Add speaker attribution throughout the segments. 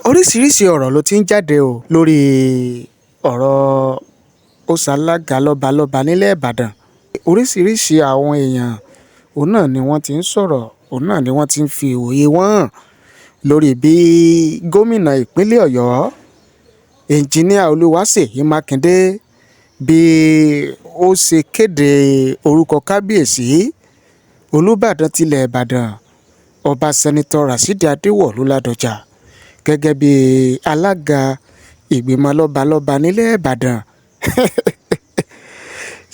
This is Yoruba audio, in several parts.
Speaker 1: Oríṣiríṣi ọ̀rọ̀ ló ti ń jáde o lórí ọ̀rọ̀ ó ṣalága lọ́balọ́ba nílẹ̀ Ìbàdàn. Oríṣiríṣi àwọn èèyàn òun náà ni wọ́n ti ń sọ̀rọ̀, òun náà ni wọ́n ti ń fi òye wọn hàn lórí bí gómìnà ìpínlẹ̀ Ọ̀yọ́ ẹnjiníà Olúwaṣèyí Mákindé bí ó ṣe kéde orúkọ kábíyèsí Olúbàdàn tilẹ̀ Ìbàdàn ọba sẹ́nitọ́ Ràṣídì Adéwọ̀lú Ládọjà gẹ́gẹ́ bí alága ìgbìmọ̀ lọ́balọ́ba nílẹ̀ Ìbàdàn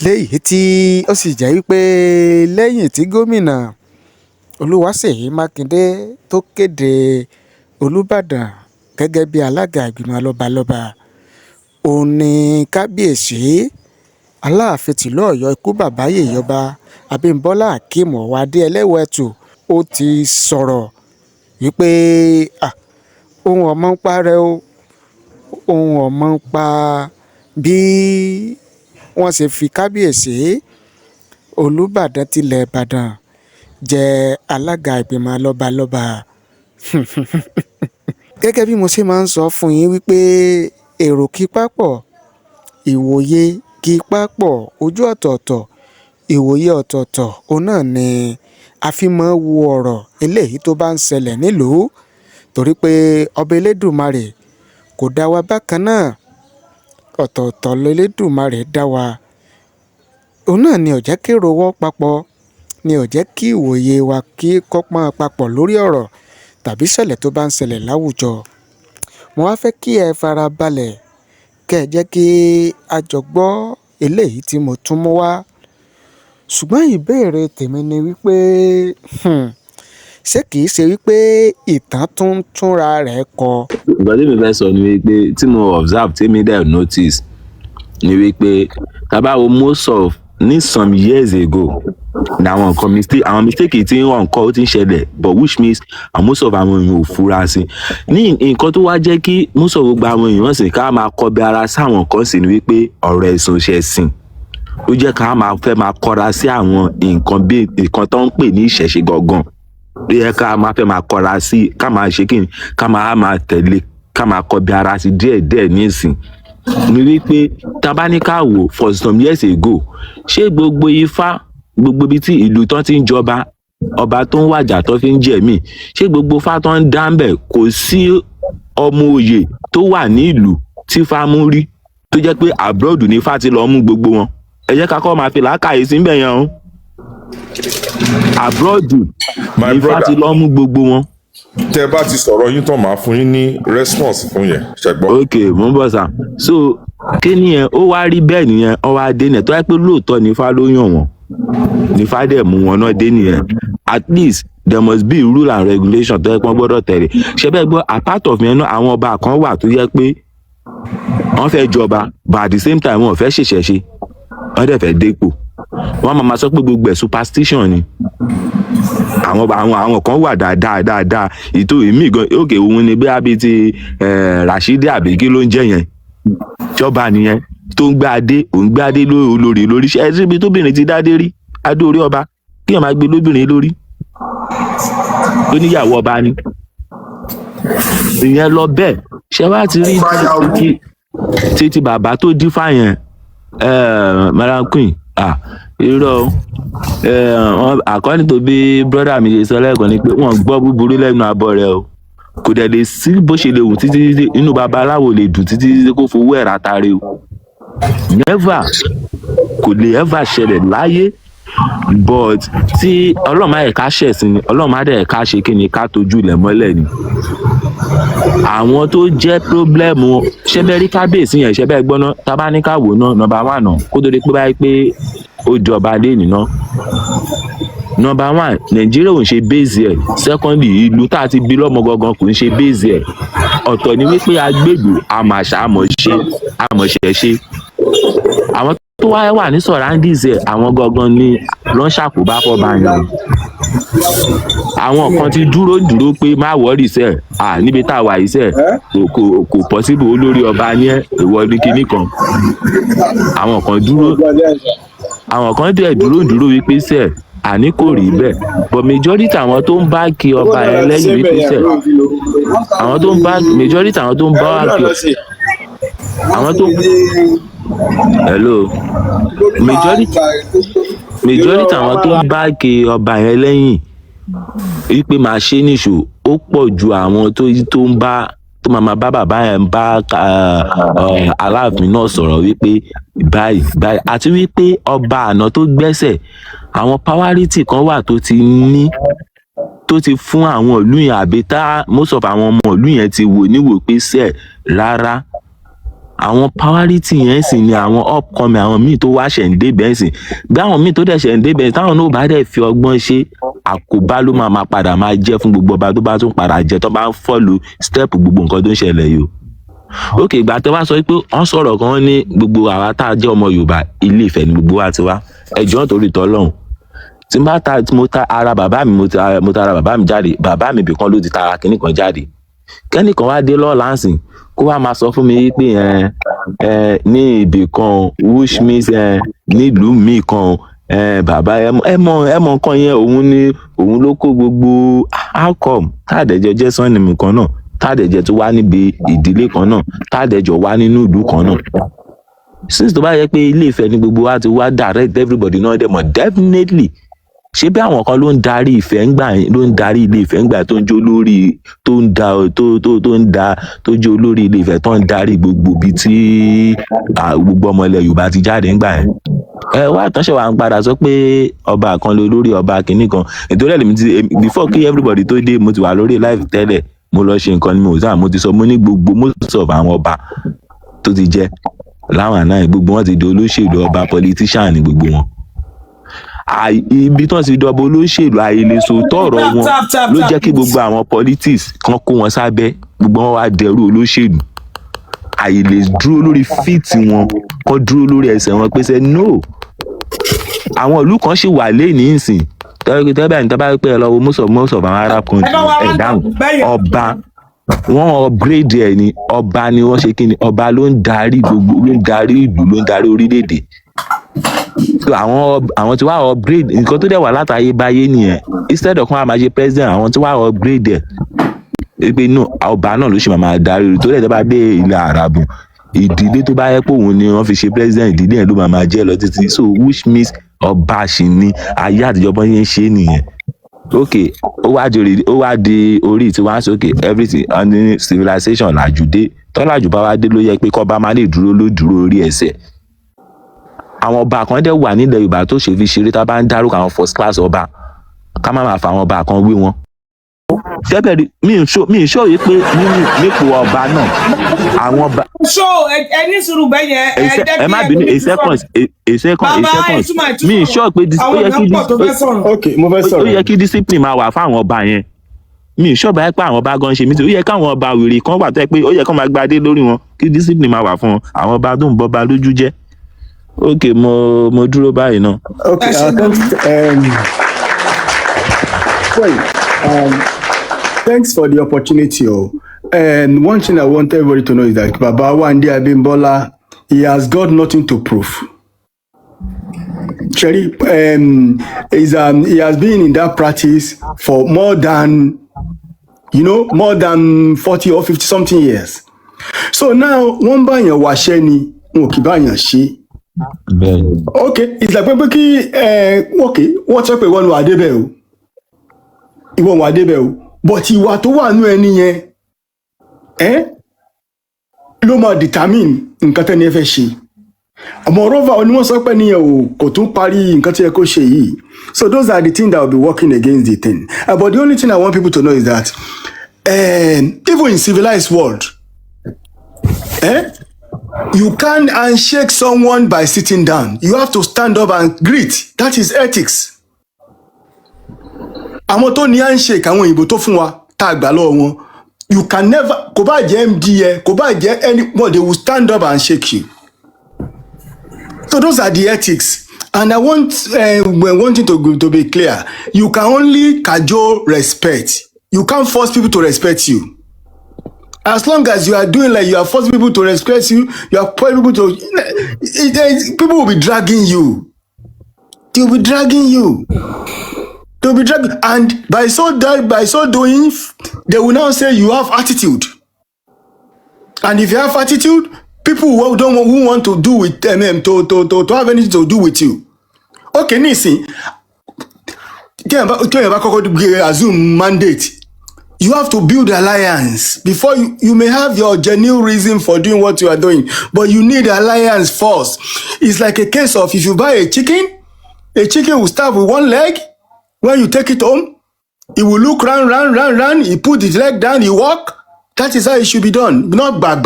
Speaker 1: léyìí tí ó sì jẹ́ wípé lẹ́yìn tí gómìnà Olúwaṣèyí Mákindé tó kéde Olúbàdàn gẹ́gẹ́ bí alága ìgbìmọ̀ lọ́balọ́ba òun ni kábíyèsí Aláàfin tìlú Ọ̀yọ́ ikú bàbá yèyé ọba Abímbọ́lá Akeem Ọ̀wádé Ẹlẹ́wẹ̀ẹ́tù ó ti sọ̀rọ̀ wípé ohun ọmọ ń parẹ́ o, ohun ọmọ ń pa bí wọ́n ṣe fi kábíyèsí Olúbàdàn tilẹ̀ Ìbàdàn jẹ alága ìgbìmọ̀ lọ́balọ́ba. Gẹ́gẹ́ bí mo ṣe máa ń sọ fún yín wípé èrò kí pápọ̀, ìwòye kí pápọ̀, ojú ọ̀tọ̀ọ̀tọ̀, ìwòye ọ̀tọ̀ọ̀tọ̀ òun náà ni a fi máa ń wo ọ̀rọ̀ eléyìí tó bá ń ṣẹlẹ̀ nílùú, torí pé ọba Elédùmarè kò dá wa bákan náà, ọ̀tọ̀ọ̀tọ̀ l'Elédùmarè dá wa. Òun náà ni ó jẹ́ kí èrò wọ́ papọ̀, ni ó jẹ́ kí ìwòye wa kí kọ́pọ́n papọ̀ lórí ọ̀rọ̀ tàbí ìṣẹ̀lẹ̀ tó bá ń ṣẹlẹ̀ láwùjọ. Mo wá fẹ́ kí ẹ fara balẹ̀ kẹ́ ẹ jẹ́ kí a jọ gbọ́ eléyìí tí mo tún mú wá. Ṣùgbọ́n ìbéèrè tèmi ni wípé ṣé kìí ṣe wípé ìtàn tún ń túnra rẹ̀ kọ?
Speaker 2: Ìgbà tí mi fẹ́ sọ ni wípé tí mo observe tí mi dẹ̀ notice ni wípé tábà wo most of ní some years ago na àwọn nǹkan àwọn mistake tí wọ́n kọ́ ó ti ń ṣẹlẹ̀, but which means most of àwọn èèyàn ò fura sí ní nǹkan tó wá jẹ́ kí most of gbogbo àwọn èèyàn sì ká máa kọbi ara sáwọn kan sì ni wípé ọ̀rọ̀ ẹ̀sùn ṣẹ̀sìn ó jẹ́ ká máa fẹ́ máa kọra sí àwọn nǹkan bí nǹkan tó ń pè ní ìṣẹ̀ṣe gangan ó yẹ ká máa fẹ́ máa kọra sí ká máa ṣe kí ni ká máa tẹ̀lé ká máa kọbi ara sí díẹ̀díẹ̀ nísìn ni wípé tá bá ní ká wò for some years ago ṣé gbogbo ifá gbogbo ibi tí ìlú tán ti ń jọba ọba tó ń wàjà tó fi ń jẹ̀mí ṣé gbogbo ifá tó ń dá ń bẹ̀ kò sí ọmọ òye tó wà ní ìlú tí ifá mú rí tó jẹ́ pé abroad ní ifá ti lọ mú gbogbo wọn ẹ jẹ́ ká kọ́ máa fi làákàyè sí bẹ̀ yẹn o abroad ní ifá ti lọ mú gbogbo wọn.
Speaker 3: Tẹ́ bá ti sọ̀rọ̀ yín tán máa fún yín ní response fún yẹn ṣẹgbọ́n.
Speaker 2: ok mo ń bọ̀ sá so kí nìyẹn ó wá rí bẹ́ẹ̀ nìyẹn ó wá dé nìyẹn tó yẹ pé lóòótọ́ ní ifá ló yàn wọ́n ní ifá dẹ̀ mú wọn náà dé nìyẹn at least there must be rule and regulation tó yẹ pé wọ́n gbọ́dọ̀ tẹ̀lé ṣe bẹ́ẹ̀ gbọ́ apart of yẹn náà àwọn ọba kan wà tó yẹ pé wọ́n fẹ́ jọba but at the same time wọ́n fẹ́ ṣèṣẹ̀ṣe wọ́n dẹ̀ fẹ́ dépò wọ́n máa sọ pé gbogbo ẹ̀ superstition ni àwọn kan wà dáadáa ìtò èmi gan òkè òun ni bẹ́ẹ̀ bí ti Ràṣídì àbí kí ló ń jẹ́ yẹn jọba nìyẹn tó ń gbé adé òun gbé adé lórí ṣe ẹ síbi tóbìnrin ti dádé rí adé orí ọba kí ẹ máa gbé lóbìnrin lórí tó níyàwó ọba ni ìyẹn lọ bẹ́ẹ̀ ṣe wá ti rí títí bàbá tó dífá yẹn Madam Queen irọ́ according to bí brother mi ṣe sọ lẹ́ẹ̀kan ni pé wọ́n gbọ́ búburú lẹ́nu abọ́ rẹ̀ o kò dẹ̀ lè sí bó ṣe lè wù títí inú babaláwo lè dùn títí kó fowó ẹ̀ ratare o never kò lè ever ṣẹlẹ̀ láyé but tí ọlọ́run máa yẹ ká ṣẹ̀sìn ni ọlọ́run máa dẹ̀ ká ṣe kí ni ká tójú ilẹ̀ mọ́lẹ̀ ni àwọn tó jẹ́ pírọ́blẹ́mù ṣẹ́bẹ́ rí kábíyèsí yẹn ṣẹ́bẹ́ gbọ́ná tábà ní ká wò náà nọ́mbà 1 náà kó tó di pé báyìí pé ó jọba lé nìna nọ́mbà 1 nàìjíríà ò ń ṣe base ẹ̀ secondly ìlú tá a ti bí lọ́mọ gangan kò ń ṣe base ẹ̀ ọ̀tọ̀ ni wípé agbègbè àmàṣà àmọ̀ṣẹ̀ àwọn tó wáyé wà ní surroundings ẹ̀ àwọn gangan ni lọ́n ṣàkóbá fọ́ba yẹn àwọn kan ti dúró pé má wọ́ọ̀rì sẹ́ níbi tá a wà yìí sẹ́ kò possible olórí ọba ní ìwọ ní kinní kan àwọn kan dẹ̀ dúró wípé sẹ́ àní kò rí bẹ́ẹ̀ but majority àwọn tó ń bá kí ọba yẹn lẹ́yìn wípé sẹ̀ àwọn tó ń bá majority àwọn tó ń bá wá kí àwọn tó hello majority àwọn tó ń bá kí ọba yẹn lẹ́yìn wípé máa ṣe níṣò ó pọ̀ ju àwọn tó ń bá tó máa bá bàbá yẹn bá aláàfin náà sọ̀rọ̀ wípé báyìí àti wípé ọba àná tó gbẹ́sẹ̀ àwọn powerity kan wà tó ti ní tó ti fún àwọn ìlú yẹn àbí tá most of àwọn ọmọ ìlú yẹn ti wò níwò pé sẹ́ẹ̀ rárá àwọn powerity yẹn sì ni àwọn upcoming àwọn míì tó wá ṣẹ̀ ń débẹ̀ sì bí àwọn míì tó dẹ̀ ṣẹ̀ ń débẹ̀ táwọn náà bá dẹ̀ fi ọgbọ́n ṣe àkóbá ló máa padà máa jẹ́ fún gbogbo ọba tó bá tún padà jẹ́ tó bá ń follow step gbogbo nǹkan tó ń ṣẹlẹ̀ yìí o. ok ìgbà tó bá sọ pé wọ́n sọ̀rọ̀ kan ní gbogbo àwa tá a jẹ́ ọmọ Yorùbá Ilé Ifẹ̀ ni gbogbo wa ti wá ẹ̀jọ́ torí tọ́lọ́hún tí mo ta ara bàbá mi mo ta ara bàbá mi jáde bàbá mi ibìkan ló ti ta ara kìnnì kan jáde kẹ́nìkan wá dé lọ́ọ̀lá ǹsìn kó wá máa sọ fún mi pé ní ibì kan which means nílùú míì kan bàbá ẹ mọ nǹkan yẹn òun ló kó gbogbo outcome táàdẹ̀jọ jẹ́ sọ́ọ̀nìmù kan náà táàdẹ̀jọ tó wá níbi ìdílé kan náà táàdẹ̀jọ wá nínú ìlú kan náà since tó bá yẹ pé Ilé Ifẹ̀ ni gbogbo wa ti wá direct everybody náà dẹ̀ mọ̀ definitely ṣé bí àwọn kan ló ń darí Ifẹ̀ ńgbà ló ń darí Ilé Ifẹ̀ ńgbà tó ń jó lórí tó jó olórí Ilé Ifẹ̀ tó ń darí gbogbo bíi tí gbogbo ọmọ ilẹ̀ Yorùbá ti jáde ńgbà yẹn wá àtúnṣe wa ń padà sọ pé ọba kan ló lórí ọba kìíní kan nítorí ẹ̀lẹ́mi ti before kí everybody tó dé mo ti wà lórí live tẹ́lẹ̀ mo lọ ṣe nǹkan ní mo ti sọ mo ní gbogbo most of àwọn ọba tó ti jẹ́ láwọn àná gbogbo wọn ti di olóṣèlú ọba politician ní gbogbo wọn ibi tí wọn ti dọ̀bọ̀ olóṣèlú àìlèso tọ̀rọ̀ wọn ló jẹ́ kí gbogbo àwọn politics kan kó wọn sábẹ́ gbogbo wọn wá dẹrú olóṣèlú àìlè dúró lórí fíìtì wọn kó dúró lórí ẹsẹ̀ wọn pé sẹ́ no àwọn ìlú kan ṣì wà lẹ́yìn ìsìn tẹ́bẹ̀ ní tẹ́bẹ̀ pé ẹ lọ wo most of àwọn arab country ẹ̀ dáhùn ọba wọ́n upgrade ẹ̀ ní ọba ni wọ́n ṣe kí ni ọba ló ń darí gbogbo ló ń darí ìlú ló ń darí orílẹ̀-èdè so àwọn tí wàá upgrade nǹkan tó dẹ̀ wà látàyè báyé nìyẹn instead of wọn a máa ṣe president àwọn tí wàá upgrade ẹ̀ pé no ọba náà ló ṣe máa darí ìlú tó dẹ̀ tó bá dé ilẹ̀ àràbù ìdílé tó bá yẹ pé òun ni wọ́n fi ṣe president ìdílé yẹn ló máa jẹ́ lọ títí so which means ọba ṣì ní ayé àtijọ́ bọ́ yẹn ṣe nìyẹn ok ó wá di orí tí wọ́n á sọ ok everything under civilization làjùdé tọ́làjù bá wá dé ló yẹ pé kọ́ba máa lè dúró ló dúró orí ẹsẹ̀ àwọn ọba kan dẹ̀ wà nílẹ̀ Yorùbá tó ṣe fi ṣeré tá a bá ń dárúkọ àwọn first class ọba ká má máa fa àwọn ọba kan wé wọn tẹ́bẹ̀rì mi ì sọ yìí pé nípò ọba náà àwọn ọba.
Speaker 4: so ẹni sùúrù bẹ́ẹ̀ yẹn
Speaker 2: ẹ má bínú a second mi ì sọ pé ó yẹ kí discipline máa wà fún àwọn ọba yẹn mi ì sọ báyìí pé àwọn ọba gan ṣe mí tí ó yẹ káwọn ọba wèrè kan wà tó yẹ pé ó yẹ kó máa gbadé lórí wọn kí discipline máa wà fún àwọn ọba tó ń bọba lójú jẹ́ ok mo dúró báyìí náà.
Speaker 5: okay thanks for the opportunity. And one thing I want everybody to know is that Baba Wande Abimbola, he has got nothing to prove. Cherry, he has been in that practice for more than 40 or 50 something years. So now, one by your washeni, ukibanya shi. Okay, it's like okay, what's up with one wadebe? Iwon wadebe. But ìwà tó wà nú ẹni yẹn ló máa determine nǹkan tẹ́ni ẹ fẹ́ ṣe. Moreover onímọ̀ sọ pé nìyẹn kò tún parí nǹkan tí ẹ kó ṣe yìí. So those are the things that will be working against the thing. But the only thing I want people to know is that even in civilized world, you can't handshake someone by sitting down. You have to stand up and greet. That is ethics. Àwọn tó ní handshake àwọn òyìnbó tó fún wa tá a gbà lọ́wọ́ wọn, you can never, kò bá jẹ́ MD ẹ, kò bá jẹ́ anyone, they will stand up and shake you. So those are the ethics. And I want wanting to be clear, you can only cajole respect. You can't force people to respect you. As long as you are doing like you are forcing people to respect you, you are putting people to, people will be dragging you. They'll be dragging you. They'll be dragging, and by so doing, they will now say you have attitude. And if you have attitude, people who want to do with to have anything to do with you. Okay, Nisi, assume mandate. You have to build alliance before you may have your genuine reason for doing what you are doing, but you need alliance first. It's like a case of if you buy a chicken will start with one leg. When you take it home, it will look run. He put his leg down, he walk. That is how it should be done. Not back.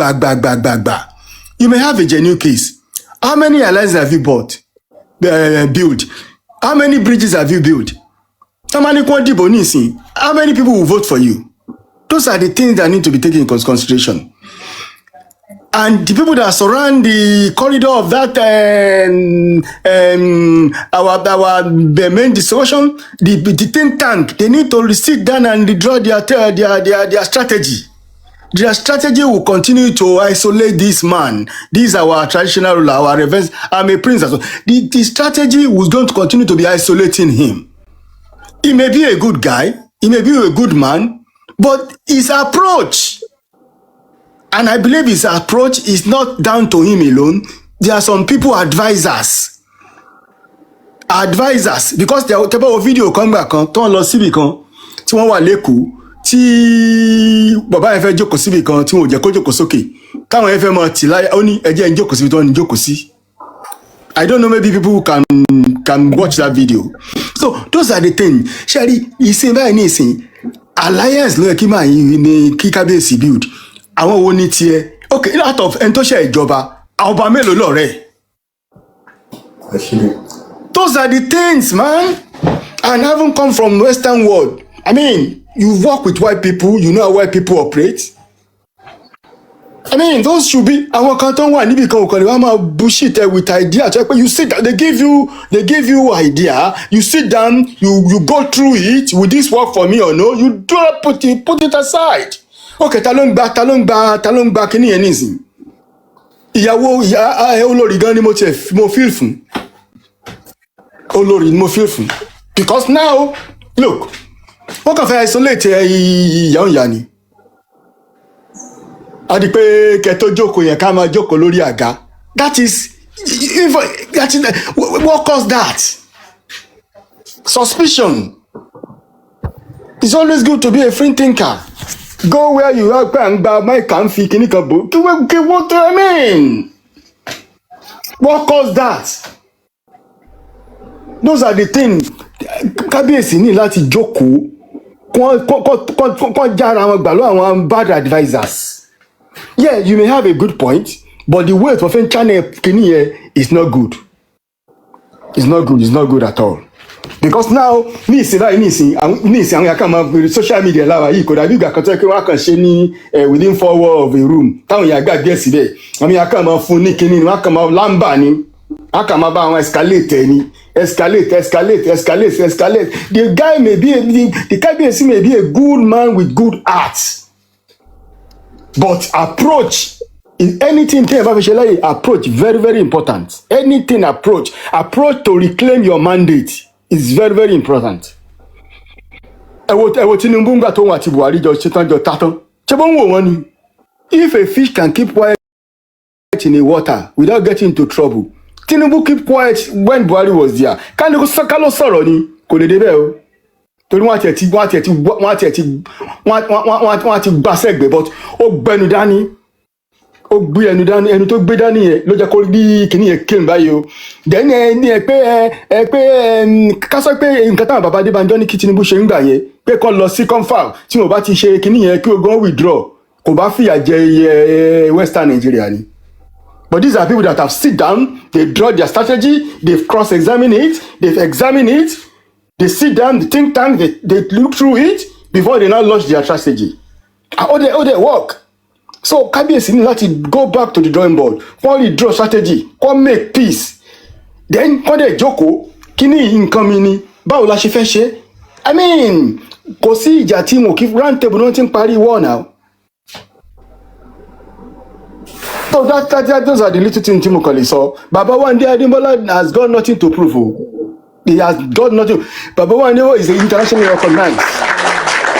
Speaker 5: You may have a genuine case. How many alliances have you built? How many bridges have you built? How many people will vote for you? Those are the things that need to be taken into consideration. And the people that surround the corridor of that our main discussion, the think tank, they need to sit down and draw their strategy. Their strategy will continue to isolate this man. This is our traditional ruler, our reverence. I'm a prince. The strategy was going to continue to be isolating him. He may be a good guy, he may be a good man, but his approach, and I believe his approach is not down to him alone. There are some people, advisors, because there are video come back on ton lọ síbì kan tí wọ́n wà lẹ́kọ̀ọ́ tí bàbá yẹn fẹ́ jókòó síbì kan tí wọ́n jẹ́ kó jókòó sókè káwọn yẹn fẹ́ mọ tì láyà ó ní ẹjẹ́ ń jókòó síbì tó ń jókòó sí. I don't know, maybe people can watch that video. So those are the things. Sherry, ìsìn báyìí ní ìsìn alliance ló yẹ kí máa yí ní kí kábíyèsí build. Àwọn wo ní tiẹ̀? Okay, out of ẹni tó ṣe ìjọba, àwọn ọba mélòó lọ́rẹ́? Those are the things, man. And haven't come from Western world. I mean, you work with white people, you know how white people operate. I mean, those should be àwọn kan tó wà níbi kan òkànlẹ̀ wọ́n máa bullshit with idea. You sit down, they give you idea. You sit down, you go through it. Will this work for me or no? You do not put it aside. Okay, ta ló ń gba kíní yẹn nísìn. Ìyàwó olórí gan ni mo feel fún. Olórí mo feel fún. Because now, look, wọ́n kàn fẹ́ isolate ìyàwó ìyá ni. A di pé kẹtó jókòó yẹn ká máa jókòó lórí àga. That is what caused that? Suspicion. It's always good to be a free thinker. Go where you are and buy my comfy clinical book. What do I mean? What caused that? Those are the things. Kábíyèsí ní láti jókòó kọ́ jára wọn gbà lọ́wọ́ àwọn bad advisors. Yeah, you may have a good point, but the way to offend channel kini here is not good. It's not good at all. Because now, àwọn yàkà máa social media láwa yìí kò dàbí ìgbà kan tó yẹ kí wọ́n kàn ṣe ní within 4 walls of a room. Táwọn yàgbà gbé síbẹ̀, àwọn yàkà máa fún ní kíní ni, wọ́n kàn máa lámbà ni, wọ́n kàn máa bá àwọn escalate ni. Escalate. The guy may be the Kábíyèsí may be a good man with good heart. But approach is anything approach very, very important. Anything approach to reclaim your mandate is very, very important. Tinubu ńgbà tó wọ́n àti Buhari jọ ṣetán jọ tatán. Ṣé bó ń wò wọ́n ni? If a fish can keep quiet in the water without getting into trouble, Tinubu keep quiet when Buhari was there. Ká ló sọ̀rọ̀ ni kò lè débẹ̀ o. Torí wọ́n ti gbà sẹ́gbẹ̀ẹ́, but ó gbẹnu dání. Ó gbé ẹnu dání, ẹnu tó gbé dání yẹn ló jẹ́ kó rí kíní yẹn kéwìn báyìí o. Then ní ẹ pé ká sọ pé nǹkan táwọn bàbá Adébánjọ ní kí Tinubu ṣe ń gbà yẹn pé kó lọ sí confab tí wọ́n bá ti ṣe kíní yẹn kí ogun withdraw kò bá fìyà jẹ Western Nigeria ni. But these are people that have sit down, they draw their strategy, they've cross-examined it, they've examined it, they sit down, they think tank, they look through it before they now launch their strategy. They work. So Kábíyèsí ní láti go back to the drawing board. Wọ́n lè draw strategy, wọ́n make peace. Then wọ́n dẹ̀ jókòó, kí ni nǹkan mi ni? Báwo la ṣe fẹ́ ṣe? I mean, kò sí ìjà tí mo kí round table náà ti ń parí war now. So those are the little things tí mo kàn lè sọ. Baba Wande Adébọ́lá has got nothing to prove. He has got nothing. Baba Waniwo is internationally recognized.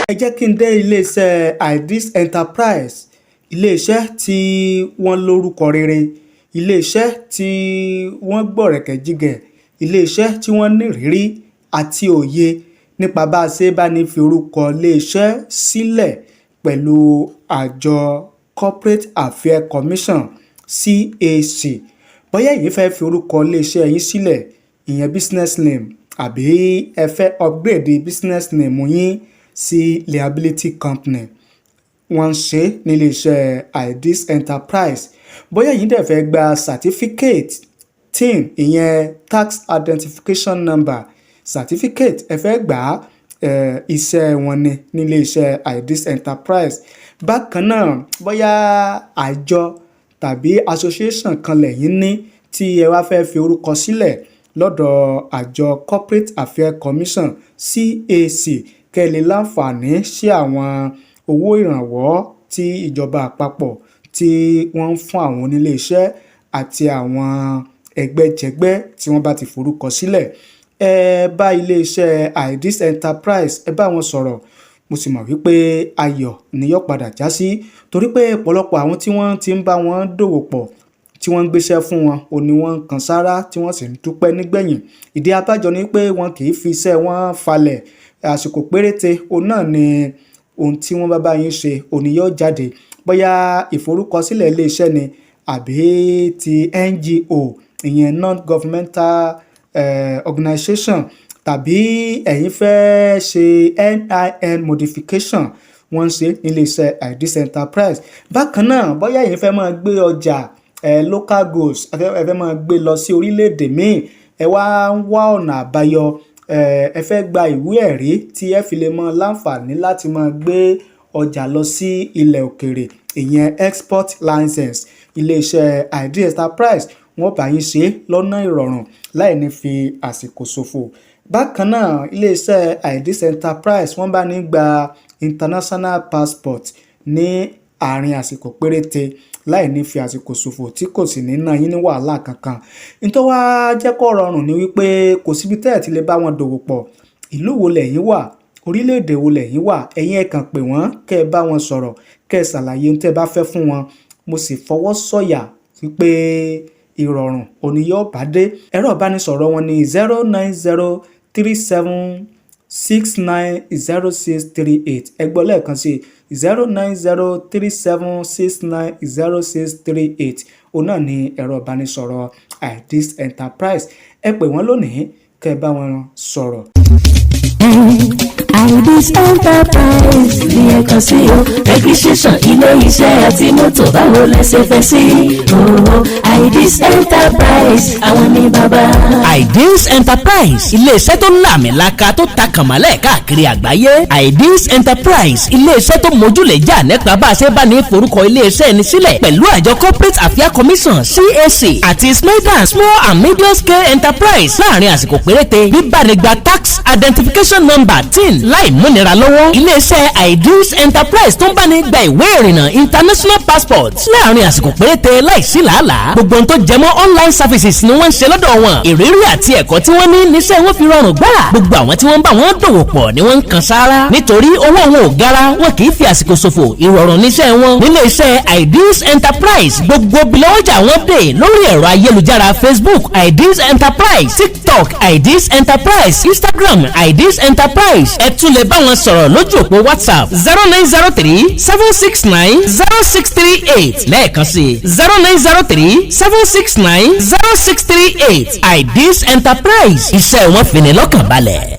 Speaker 6: Ẹ jẹ́ kí n dé iléeṣẹ́ Ideas Enterprise, iléeṣẹ́ tí wọ́n lórúkọ rere, iléeṣẹ́ tí wọ́n gbọ̀rẹ̀kẹ̀jigẹ̀, iléeṣẹ́ tí wọ́n nírìírí àti òye nípa bá a ṣe bá ní fi orúkọ iléeṣẹ́ sílẹ̀ pẹ̀lú àjọ Corporate Affairs Commission CAC. Bóyá ẹ̀yin fẹ́ fi orúkọ iléeṣẹ́ yín sílẹ̀, ìyẹn business name, àbí ẹ fẹ́ upgrade business name yín sí liability company, wọ́n ń ṣe nílé iṣẹ́ Ideas Enterprise. Bóyá ẹ̀yin dẹ̀ fẹ́ gba certificate TIN, ìyẹn tax identification number certificate, ẹ fẹ́ gbà á, iṣẹ́ wọn ni nílé iṣẹ́ Ideas Enterprise. Bákan náà, bóyá àjọ tàbí association kan lẹ́yìn ní tí ẹ wá fẹ́ fi orúkọ sílẹ̀ lọ́dọ̀ àjọ Corporate Affairs Commission CAC, kẹ́ lè láǹfààní sí àwọn owó ìrànwọ́ tí ìjọba àpapọ̀ tí wọ́n ń fún àwọn onílé iṣẹ́ àti àwọn ẹgbẹ́jẹgbẹ́ tí wọ́n bá ti forúkọ sílẹ̀. Ẹ bá ilé iṣẹ́ Ideas Enterprise, ẹ bá wọn sọ̀rọ̀. Mo sì mọ̀ wípé ayọ̀ ni yóò padà já sí, torí pé ọ̀pọ̀lọpọ̀ àwọn tí wọ́n ti ń bá wọn dòwò pọ̀ tí wọ́n ń gbéṣẹ́ fún wọn ò ní wọ́n kan sára tí wọ́n sì ń dúpẹ́ nígbẹ̀yìn. Ìdí abájọ ni pé wọn kì í fi iṣẹ́ wọn falẹ̀. Àsìkò péréte òun náà ni ohun tí wọ́n bá yín ṣe òní yóò jáde. Bóyá ìforúkọsílẹ̀ ilé iṣẹ́ ni àbí ti NGO, ìyẹn non-governmental organization, tàbí ẹ̀yin fẹ́ ṣe NIN modification, wọ́n ń ṣe nílé iṣẹ́ Ideas Enterprise. Bákan náà, bóyá ẹ̀yin fẹ́ máa gbé ọjà local goods, ẹ fẹ́ máa gbé lọ sí orílẹ̀-èdè míì, ẹ wá ń wá ọ̀nà àbáyọ, ẹ fẹ́ gba ìwé ẹ̀rí tí ẹ fi lè mọ láǹfààní láti máa gbé ọjà lọ sí ilẹ̀ òkèèrè, ìyẹn export license, iléeṣẹ́ Ideas Enterprise wọ́n bá yín ṣe lọ́nà ìrọ̀rùn láì ní fi àsìkò ṣòfò. Bákan náà, iléeṣẹ́ Ideas Enterprise wọ́n bá ní gba international passport ní àárín àsìkò péréte láì ní fi àsìkò ṣòfò tí kò sì ní ná yín ní wàhálà kankan. Nítorí wá jẹ́ kó rọrùn ni wípé kò síbi tẹ́ ẹ̀ ti lè bá wọn dòwò pọ̀. Ìlú wo lẹ̀yin wà, orílẹ̀-èdè wo lẹ̀yin wà, ẹ̀yin ẹ kàn pè wọ́n, kẹ́ ẹ bá wọn sọ̀rọ̀, kẹ́ ẹ ṣàlàyé ohun tẹ́ ẹ bá fẹ́ fún wọn. Mo sì fọwọ́ sọ̀yà wípé ìrọ̀rùn òní yóò bá dé. Ẹ̀rọ ìbánisọ̀rọ̀ wọn ni 09037690638. Ẹ gbọ́ lẹ́ẹ̀kan sí 09037690638. Òun náà ni ẹ̀rọ ìbánisọ̀rọ̀ Ideas Enterprise. Ẹ pè wọ́n lónìí, kẹ́ ẹ bá wọn sọ̀rọ̀.
Speaker 7: Ideas Enterprise ní ẹ̀kan sí o. Registration ilé iṣẹ́ àti mọ́tò báwo lẹ ṣe fẹ́ sí? Ideas Enterprise àwọn ní bàbá.
Speaker 8: Ideas Enterprise ilé-iṣẹ́ tó láàmìlaka tó ta kànmọ́lẹ̀ káàkiri àgbáyé. Ideas Enterprise ilé-iṣẹ́ tó mójúlẹ̀jà nípa bá a ṣe bá ní forúkọ ilé-iṣẹ́ ẹni sílẹ̀ pẹ̀lú àjọ Corporate Affairs Commission CAC àti Small and Medium Scale Enterprise láàrin àsìkò péréte bíbánigba tax identification number TIN láì múnira lọ́wọ́. Ilé-iṣẹ́ Ideas Enterprise tó ń bá ní gba ìwé ìrìnnà international passport láàrin àsìkò péréte láìsí làálàá. Gbogbo ohun tó jẹmọ́ online services ni wọ́n ń ṣe lọ́dọ̀ wọn. Ìrírí àti ẹ̀kọ́ tí wọ́n ní níṣẹ́ wọn fi rọrùn gbà. Gbogbo àwọn tí wọ́n bá wọn dòwò pọ̀ ni wọ́n ń kan sára. Nítorí owó wọn ò gara, wọn kì í fi àsìkò ṣòfò. Ìrọ̀rùn níṣẹ́ wọn. Nílé-iṣẹ́ Ideas Enterprise gbogbo bilọ́jà wọn dé lórí ẹ̀rọ ayélujára Facebook Ideas Enterprise, TikTok Ideas Enterprise, Instagram Ideas Enterprise. Ẹ tún lè bá wọn sọ̀rọ̀ lójú òpó WhatsApp 0903-769-0638 lẹ́ẹ̀kan sí 0903-769-0638. Ideas Enterprise iṣẹ́ wọn fi ní lọ́kàn balẹ̀.